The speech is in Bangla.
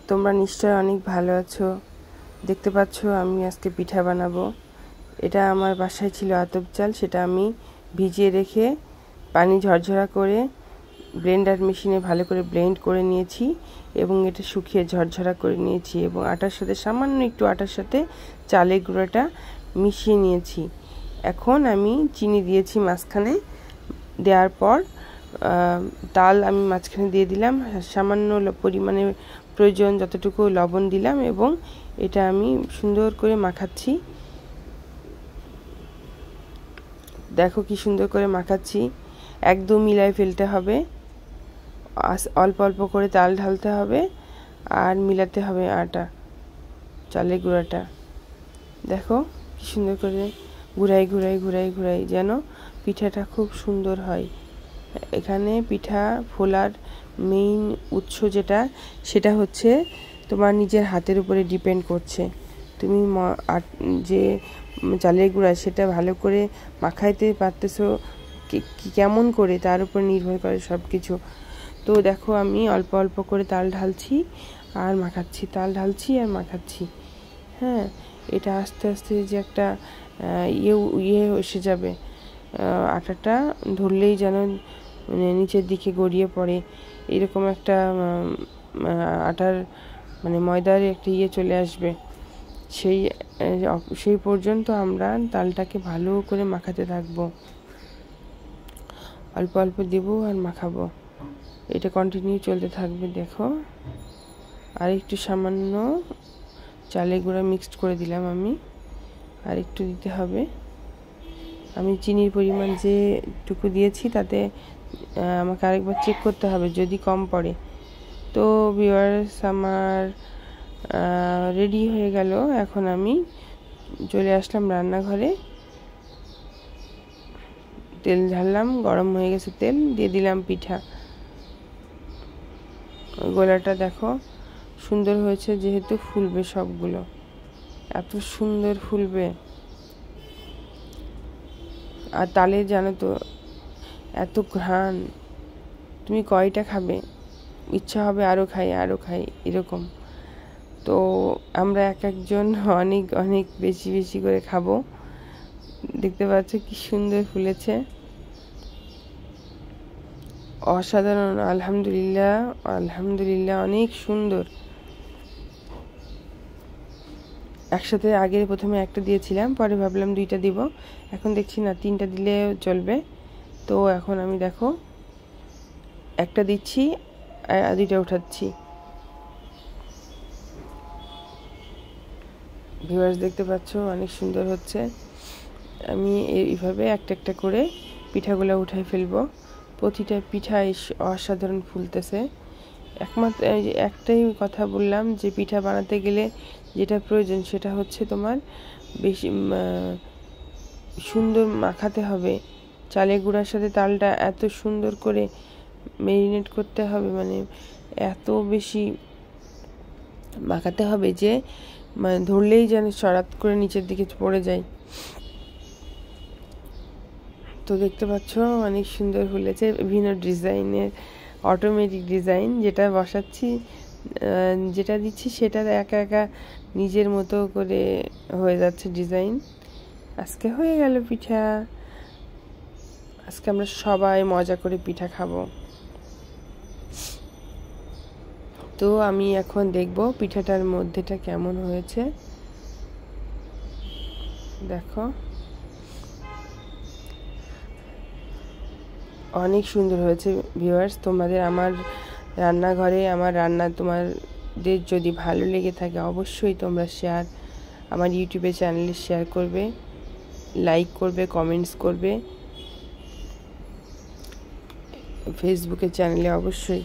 তোমরা নিশ্চয় অনেক ভালো আছো। দেখতে পাচ্ছ আমি আজকে পিঠা বানাবো। এটা আমার বাসায় ছিল আতপ চাল, সেটা আমি ভিজিয়ে রেখে পানি ঝরঝরা করে ব্লেন্ডার মেশিনে ভালো করে ব্লেন্ড করে নিয়েছি এবং এটা শুকিয়ে ঝরঝরা করে নিয়েছি এবং আটার সাথে সামান্য একটু আটার সাথে চালের গুঁড়োটা মিশিয়ে নিয়েছি। এখন আমি চিনি দিয়েছি মাঝখানে, দেওয়ার পর তাল আমি মাঝখানে দিয়ে দিলাম, সামান্য পরিমাণে প্রয়োজন যতটুকু লবণ দিলাম এবং এটা আমি সুন্দর করে মাখাচ্ছি। দেখো কি সুন্দর করে মাখাচ্ছি, একদম মিলায় ফেলতে হবে, অল্প অল্প করে তাল ঢালতে হবে আর মিলাতে হবে আটা চালের গুঁড়াটা। দেখো কি সুন্দর করে ঘুরাই ঘুরাই ঘুরাই ঘুরাই যেন পিঠাটা খুব সুন্দর হয়। এখানে পিঠা ফোলার মেইন উৎস যেটা, সেটা হচ্ছে তোমার নিজের হাতের উপরে ডিপেন্ড করছে। তুমি যে চালের গুঁড়া সেটা ভালো করে মাখাইতে পারতেছো কেমন করে, তার উপর নির্ভর করে সব কিছু। তো দেখো আমি অল্প অল্প করে তাল ঢালছি আর মাখাচ্ছি, তাল ঢালছি আর মাখাচ্ছি। হ্যাঁ, এটা আস্তে আস্তে যে একটা ইয়ে এসে যাবে, আটাটা ধরলেই যেন মানে নিচের দিকে গড়িয়ে পড়ে, এরকম একটা আটার মানে ময়দার একটা ইয়ে চলে আসবে। সেই পর্যন্ত আমরা তালটাকে ভালো করে মাখাতে থাকবো, অল্প অল্প দেবো আর মাখাবো, এটা কন্টিনিউ চলতে থাকবে। দেখো আর একটু সামান্য চালের গুঁড়া মিক্সড করে দিলাম আমি, আর একটু দিতে হবে। আমি চিনির পরিমাণ যেটুকু দিয়েছি তাতে আমাকে আরেকবার চেক করতে হবে যদি কম পড়ে। তো ভিউয়ার্স, আমার রেডি হয়ে গেল। এখন আমি চলে আসলাম রান্নাঘরে, তেল ঢাললাম, গরম হয়ে গেছে তেল, দিয়ে দিলাম পিঠা। গোলাটা দেখো সুন্দর হয়েছে, যেহেতু ফুলবে সবগুলো, এত সুন্দর ফুলবে। আর তালে জানো তো এত ঘ্রাণ, তুমি কয়টা খাবে, ইচ্ছা হবে আরও খাই আরও খাই এরকম। তো আমরা এক একজন অনেক অনেক বেশি বেশি করে খাবো। দেখতে পাচ্ছ কি সুন্দর ফুলেছে, অসাধারণ। আলহামদুলিল্লাহ আলহামদুলিল্লাহ, অনেক সুন্দর। একসাথে আগে প্রথমে একটা দিয়েছিলাম, পরে ভাবলাম দুইটা দিব, এখন দেখছি না তিনটা দিলে চলবে। তো এখন আমি দেখো একটা দিচ্ছি আর দুইটা উঠাচ্ছি। ভিউয়ার্স দেখতে পাচ্ছ অনেক সুন্দর হচ্ছে। আমি এইভাবে একটা একটা করে পিঠাগুলো উঠাই ফেলবো। প্রতিটা পিঠাই অসাধারণ ফুলতেছে। একমাত্র একটাই কথা বললাম যে পিঠা বানাতে গেলে যেটা প্রয়োজন সেটা হচ্ছে তোমার বেশি সুন্দর মাখাতে হবে। চালের গুঁড়ার সাথে তালটা এত সুন্দর করে মেরিনেট করতে হবে, মানে এত বেশি মাখাতে হবে যে মানে ধরলেই যেন সরাত করে নিচের দিকে পড়ে যায়। তো দেখতে পাচ্ছ অনেক সুন্দর ফুলেছে, বিভিন্ন ডিজাইনের, অটোমেটিক ডিজাইন। যেটা বসাচ্ছি যেটা দিচ্ছি সেটা একা একা নিজের মতো করে হয়ে যাচ্ছে ডিজাইন। আজকে হয়ে গেল পিঠা। আজকে আমরা সবাই মজা করে পিঠা খাবো। তো আমি এখন দেখবো পিঠাটার মধ্যেটা কেমন হয়েছে। দেখো অনেক সুন্দর হয়েছে। ভিউয়ার্স, তোমাদের আমার রান্নাঘরে আমার রান্না তোমাদের যদি ভালো লেগে থাকে অবশ্যই তোমরা আমার ইউটিউবে চ্যানেলে শেয়ার করবে, লাইক করবে, কমেন্টস করবে, ফেসবুকে চ্যানেলে অবশ্যই